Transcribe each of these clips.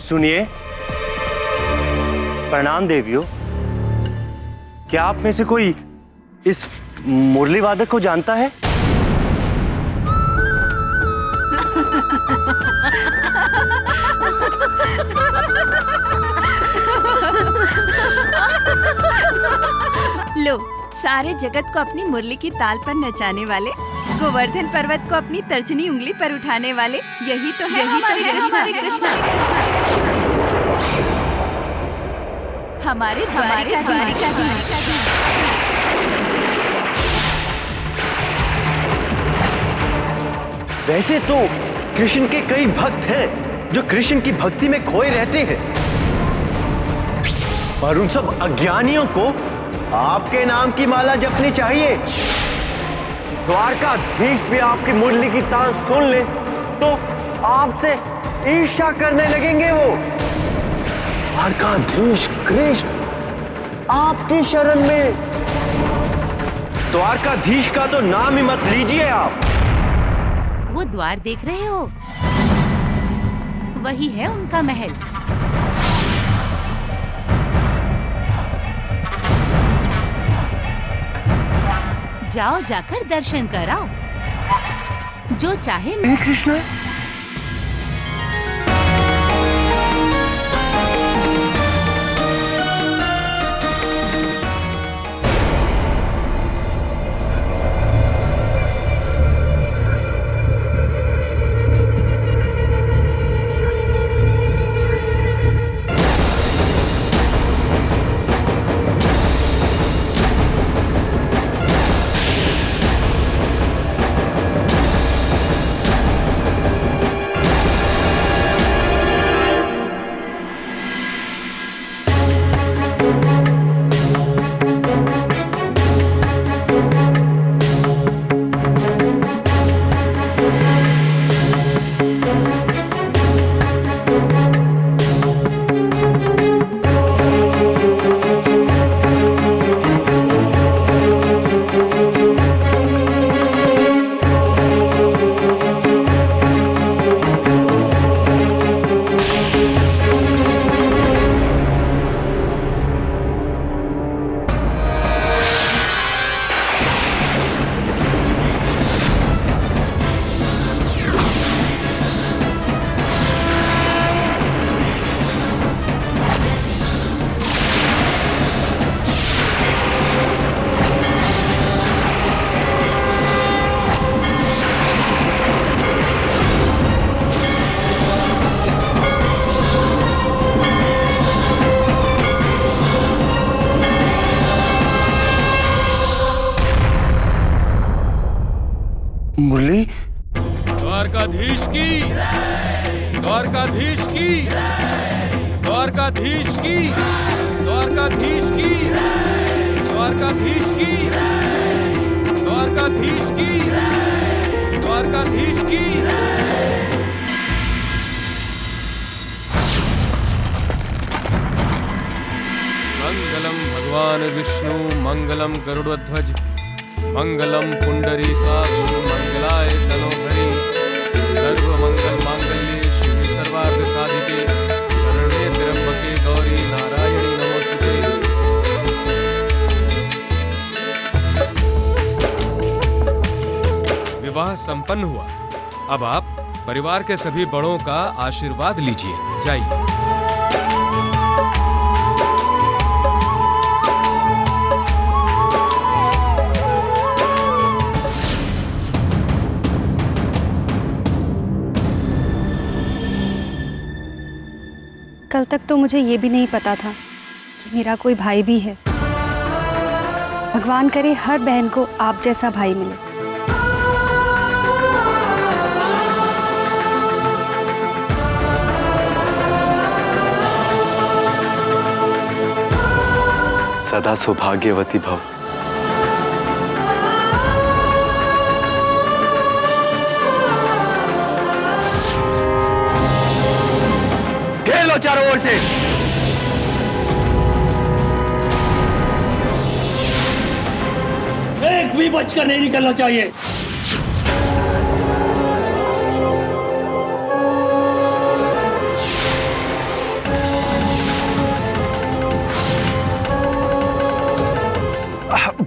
सुनिए, प्रणाम देवियों। क्या आप में से कोई इस मुरली वादक को जानता है? लो, सारे जगत को अपनी मुरली की ताल पर नचाने वाले, गोवर्धन पर्वत को अपनी तर्जनी उंगली पर उठाने वाले, यही तो है हमारे कृष्ण। हमारे द्वारिकाधीश। वैसे तो कृष्ण के कई भक्त हैं जो कृष्ण की भक्ति में खोए रहते हैं, पर उन सब अज्ञानियों को आपके नाम की माला जपनी चाहिए। द्वारकाधीश भी आपकी मुरली की तान सुन ले तो आपसे ईर्ष्या करने लगेंगे। वो द्वारकाधीश कृष्ण आपकी शरण में, द्वारकाधीश का तो नाम ही मत लीजिए आप। वो द्वार देख रहे हो? वही है उनका महल। जाओ, जाकर दर्शन कराओ। जो चाहे। कृष्ण, मुरली। द्वारकाधीश की, द्वारकाधीश की, द्वारकाधीश की, द्वारकाधीश की, द्वारकाधीश की, द्वारकाधीश की, द्वारकाधीश की। मंगलम भगवान विष्णु, मंगलम गरुड़ध्वज, मंगलम पुंडरीकाक्ष, मंगलाय तनोहरि, सर्वमंगल मांगल्ये शिवे सर्वार्थ साधिके, शरण्ये त्र्यंबके गौरी नारायणी नमोस्तुते। विवाह संपन्न हुआ। अब आप परिवार के सभी बड़ों का आशीर्वाद लीजिए। जाइए। कल तक तो मुझे ये भी नहीं पता था कि मेरा कोई भाई भी है। भगवान करे हर बहन को आप जैसा भाई मिले। सदा सौभाग्यवती भव। खेलो चारों ओर से। एक भी बचकर नहीं निकलना चाहिए।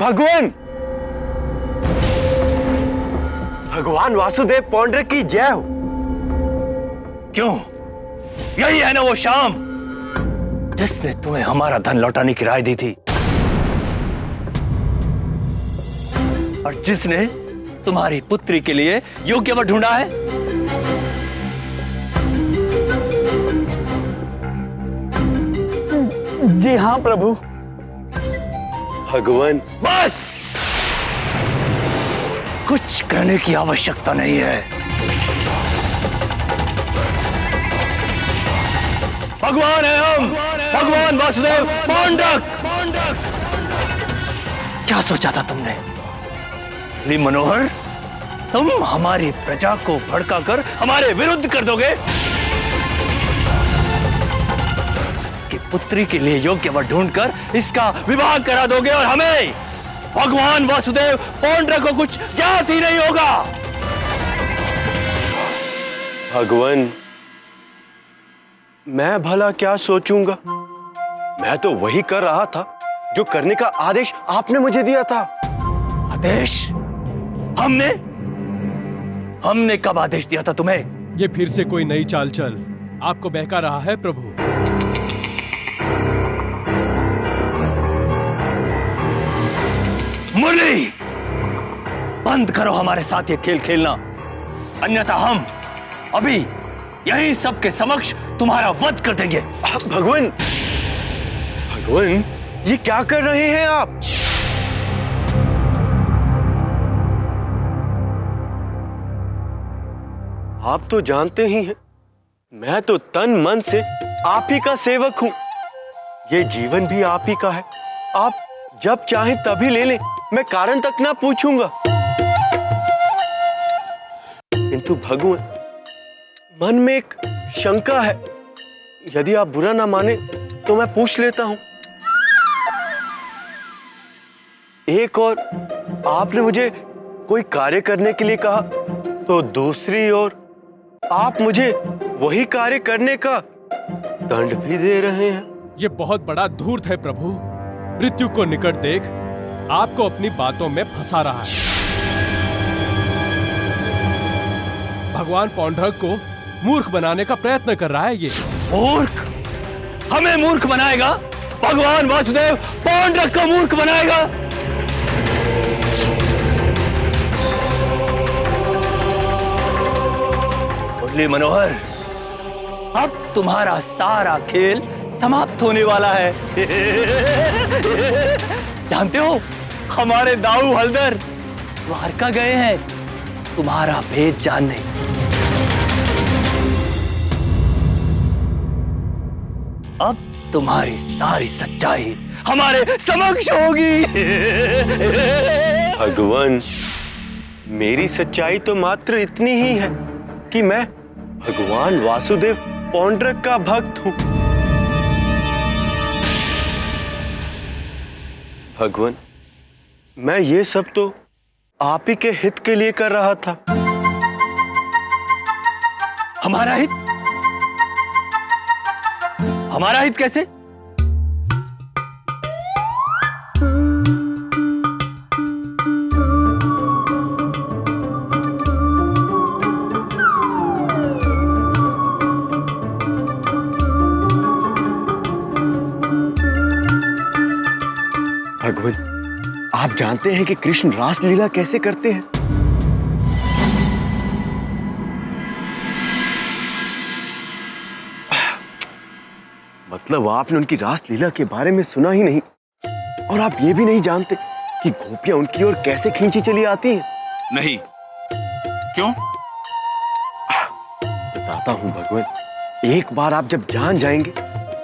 भगवान भगवान वासुदेव पौंड्रक की जय हो। क्यों? यही है ना वो शाम जिसने तुम्हें हमारा धन लौटाने की राय दी थी और जिसने तुम्हारी पुत्री के लिए योग्य वर ढूंढा है। जी हाँ प्रभु। भगवान बस, कुछ कहने की आवश्यकता नहीं है। भगवान है हम, भगवान वासुदेव पौंड्रक। क्या सोचा था तुमने मुरली मनोहर? तुम हमारी प्रजा को भड़काकर हमारे विरुद्ध कर दोगे, इसकी पुत्री के लिए योग्य वर ढूंढकर इसका विवाह करा दोगे और हमें भगवान वासुदेव पौंड्रक को कुछ ज्ञात ही नहीं होगा। भगवान, मैं भला क्या सोचूंगा? मैं तो वही कर रहा था जो करने का आदेश आपने मुझे दिया था। आदेश? हमने कब आदेश दिया था तुम्हें? ये फिर से कोई नई चाल चल आपको बहका रहा है प्रभु। मुरली, बंद करो हमारे साथ ये खेल खेलना, अन्यथा हम अभी यही सबके समक्ष तुम्हारा वध कर देंगे। भगवान, भगवान, ये क्या कर रहे हैं आप? आप तो जानते ही हैं, मैं तो तन मन से आप ही का सेवक हूं। ये जीवन भी आप ही का है। आप जब चाहें तभी ले लें, मैं कारण तक ना पूछूंगा। किंतु भगवान, मन में एक शंका है। यदि आप बुरा ना माने तो मैं पूछ लेता हूं। एक और आपने मुझे कोई कार्य करने के लिए कहा, तो दूसरी ओर आप मुझे वही कार्य करने का दंड भी दे रहे हैं। ये बहुत बड़ा धूर्त है प्रभु। मृत्यु को निकट देख आपको अपनी बातों में फंसा रहा है। भगवान पौंड्रक को मूर्ख बनाने का प्रयत्न कर रहा है ये। मूर्ख? हमें मूर्ख बनाएगा? भगवान वासुदेव पौंड्रक को मूर्ख बनाएगा? मुरली मनोहर, अब तुम्हारा सारा खेल समाप्त होने वाला है। जानते हो, हमारे दाऊ हल्दर द्वारका गए हैं तुम्हारा भेद जानने। अब तुम्हारी सारी सच्चाई हमारे समक्ष होगी। भगवान, मेरी सच्चाई तो मात्र इतनी ही है कि मैं भगवान वासुदेव पौंड्रक का भक्त हूं। भगवान, मैं ये सब तो आप ही के हित के लिए कर रहा था। हमारा हित? हमारा हित कैसे? भगवान, आप जानते हैं कि कृष्ण रासलीला कैसे करते हैं? मतलब आपने उनकी रासलीला के बारे में सुना ही नहीं, और आप ये भी नहीं जानते कि गोपियां उनकी ओर कैसे खींची चली आती हैं? नहीं। क्यों? बताता हूं भगवान, एक बार आप जब जान जाएंगे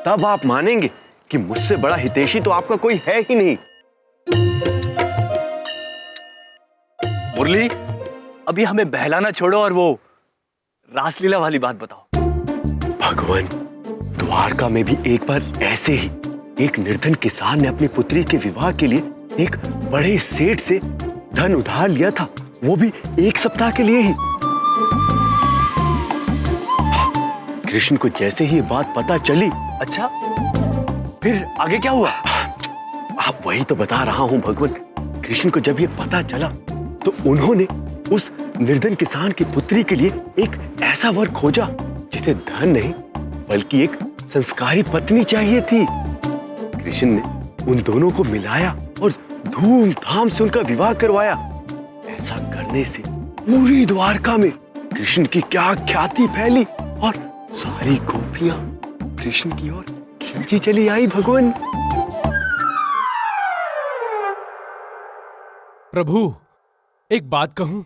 तब आप मानेंगे कि मुझसे बड़ा हितैषी तो आपका कोई है ही नहीं। मुरली, अभी हमें बहलाना छोड़ो और वो रासलीला वाली बात बताओ। भगवान, द्वारका में भी एक बार ऐसे ही एक निर्धन किसान ने अपनी पुत्री के विवाह के लिए एक बड़े सेठ से धन उधार लिया था, वो भी 1 सप्ताह के लिए ही। कृष्ण को जैसे ही ये बात पता चली। अच्छा, फिर आगे क्या हुआ? आप वही तो बता रहा हूं भगवान। कृष्ण को जब ये पता चला तो उन्होंने उस निर्धन किसान की पुत्री के लिए एक ऐसा वर खोजा जिसे धन नहीं बल्कि एक संस्कारी पत्नी चाहिए थी। कृष्ण ने उन दोनों को मिलाया और धूमधाम से उनका विवाह करवाया। ऐसा करने से पूरी द्वारका में कृष्ण की क्या ख्याति फैली और सारी गोपियां कृष्ण की ओर खींची चली आई। भगवान प्रभु, एक बात कहूं?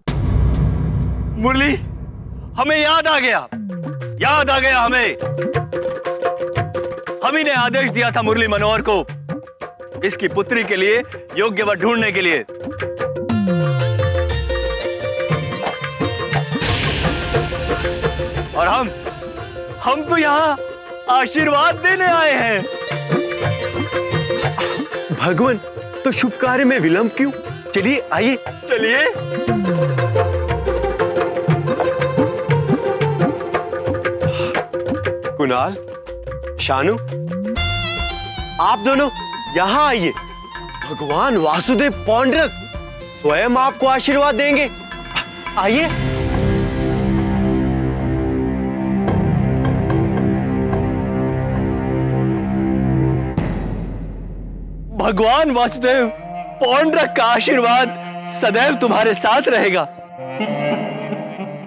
मुरली, हमें याद आ गया हमें। हम ही ने आदेश दिया था मुरली मनोहर को इसकी पुत्री के लिए योग्य वर ढूंढने के लिए। और हम तो यहाँ आशीर्वाद देने आए हैं। भगवान, तो शुभ कार्य में विलंब क्यों? चलिए आइए। चलिए। कुणाल, शानु, आप दोनों यहाँ आइए। भगवान वासुदेव पौंड्रक स्वयं आपको आशीर्वाद देंगे। आइए। भगवान वासुदेव पौंड्रक का आशीर्वाद सदैव तुम्हारे साथ रहेगा।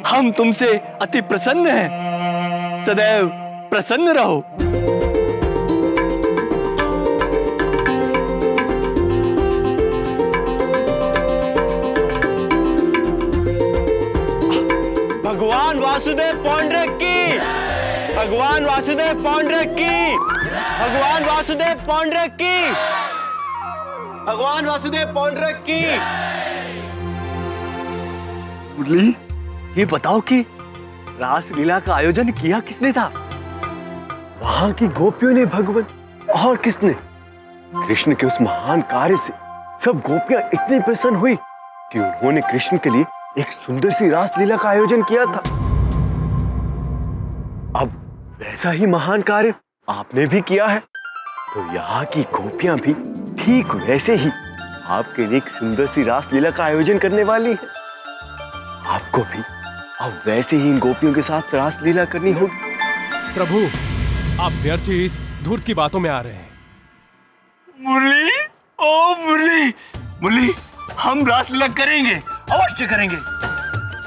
हम तुमसे अति प्रसन्न हैं। सदैव प्रसन्न रहो। भगवान वासुदेव पौंड्रक की, भगवान वासुदेव पौंड्रक की, भगवान वासुदेव पौंड्रक की, भगवान वासुदेव पौंड्रक की। मुरली, ये बताओ कि रासलीला का आयोजन किया किसने था? वहां की गोपियों ने भगवान, और किसने? कृष्ण के उस महान कार्य से सब गोपियां इतनी प्रसन्न हुई कि उन्होंने कृष्ण के लिए एक सुंदर सी रासलीला का आयोजन किया था। अब वैसा ही महान कार्य आपने भी किया है, तो यहाँ की गोपियां भी ठीक वैसे ही आपके लिए एक सुंदर सी रासलीला का आयोजन करने वाली है। आपको भी अब वैसे ही इन गोपियों के साथ रासलीला करनी होगी। प्रभु, आप व्यर्थ ही इस धूर्त की बातों में आ रहे हैं। मुरली, ओ मुरली, मुरली, हम रासलीला करेंगे, अवश्य करेंगे।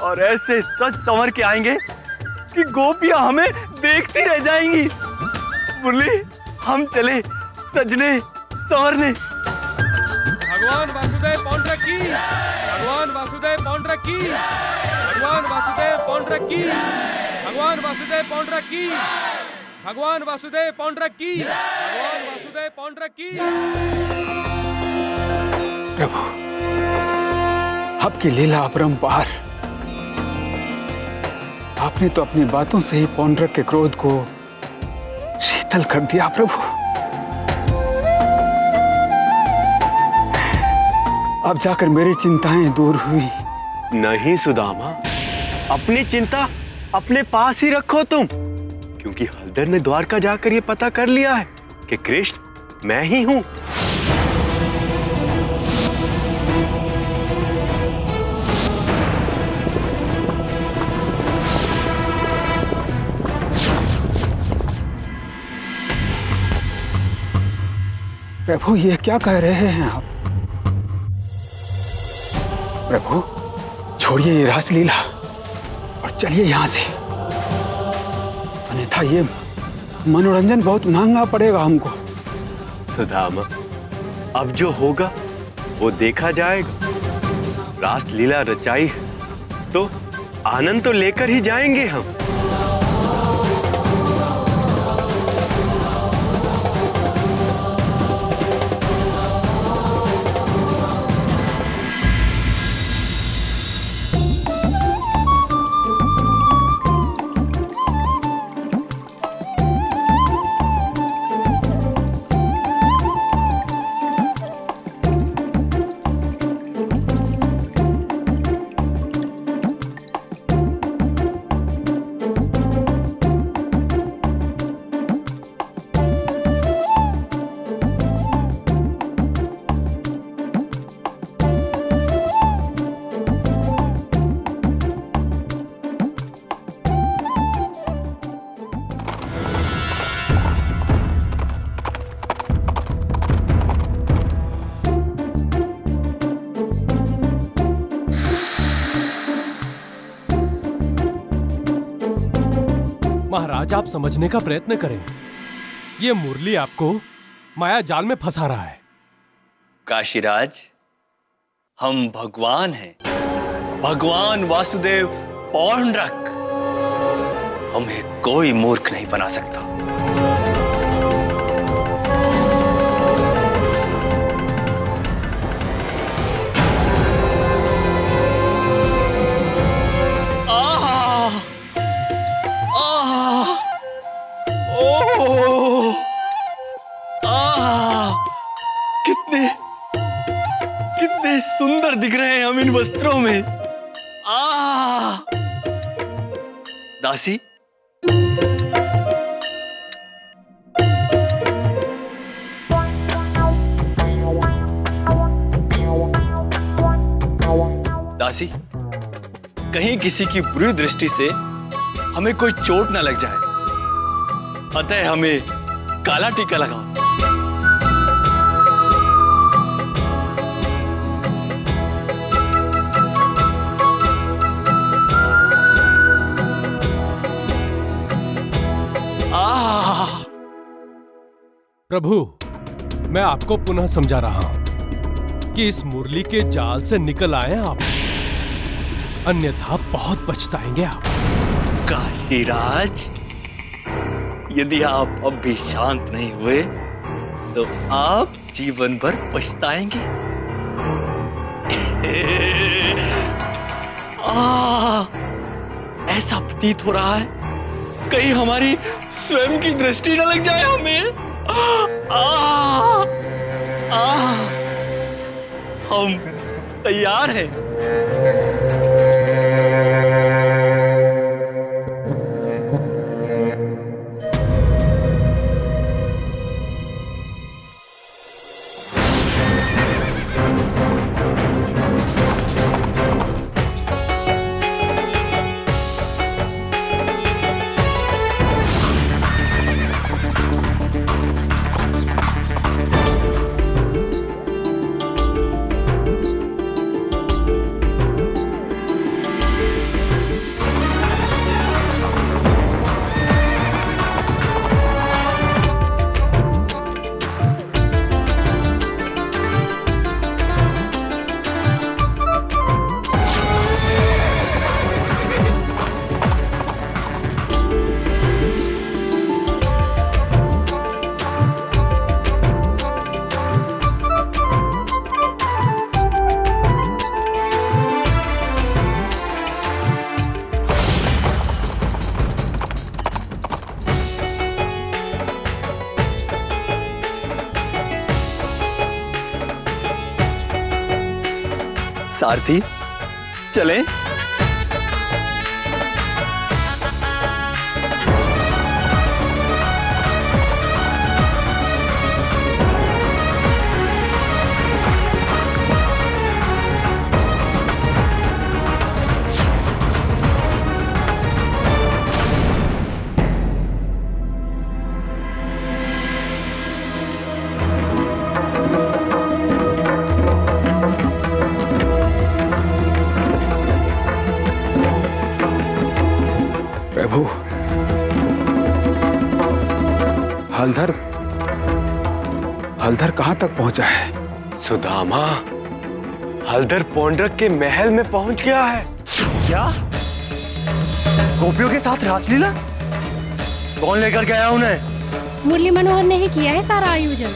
और ऐसे सच संवर के आएंगे कि गोपियां हमें देखती रह जाएंगी। मुरली, हम चले सजने संवरने। भगवान वासुदेव पौंड्रक की, भगवान वासुदेव पौंड्रक की, भगवान वासुदेव पौंड्रक की, भगवान वासुदेव पौंड्रक की, भगवान वासुदेव पौंड्रक की, भगवान वासुदेव पौंड्रक की। प्रभु, आपकी लीला अपरंपार। आपने तो अपनी बातों से ही पौंड्रक के क्रोध को शीतल कर दिया। प्रभु, अब जाकर मेरी चिंताएं दूर हुई। नहीं सुदामा, अपनी चिंता अपने पास ही रखो तुम, क्योंकि हलधर ने द्वारका जाकर ये पता कर लिया है कि कृष्ण मैं ही हूं। प्रभु, ये क्या कह रहे हैं आप? प्रभु, छोड़िए ये रासलीला और चलिए यहाँ से, अन्यथा ये मनोरंजन बहुत महंगा पड़ेगा हमको। सुदामा, अब जो होगा वो देखा जाएगा। रासलीला रचाई है तो आनंद तो लेकर ही जाएंगे हम। महाराज आप समझने का प्रयत्न करें। ये मुरली आपको माया जाल में फंसा रहा है। काशीराज, हम भगवान हैं, भगवान वासुदेव पौंड्रक। हमें कोई मूर्ख नहीं बना सकता। कितने सुंदर दिख रहे हैं हम इन वस्त्रों में। दासी, दासी, कहीं किसी की बुरी दृष्टि से हमें कोई चोट ना लग जाए, अतः हमें काला टीका लगाओ। प्रभु, मैं आपको पुनः समझा रहा हूं कि इस मुरली के जाल से निकल आए आप, अन्यथा बहुत पछताएंगे आप। काशीराज, यदि आप अब भी शांत नहीं हुए तो आप जीवन भर पछताएंगे। ऐसा प्रतीत हो रहा है कहीं हमारी स्वयं की दृष्टि न लग जाए हमें। हम तैयार हैं। सारथी, चलें? प्रभु, हलधर कहां तक पहुंचा है? सुदामा, हलधर पौंड्रक के महल में पहुंच गया है। क्या? गोपियों के साथ रासलीला? कौन लेकर गया उन्हें? मुरली मनोहर ने ही किया है सारा आयोजन।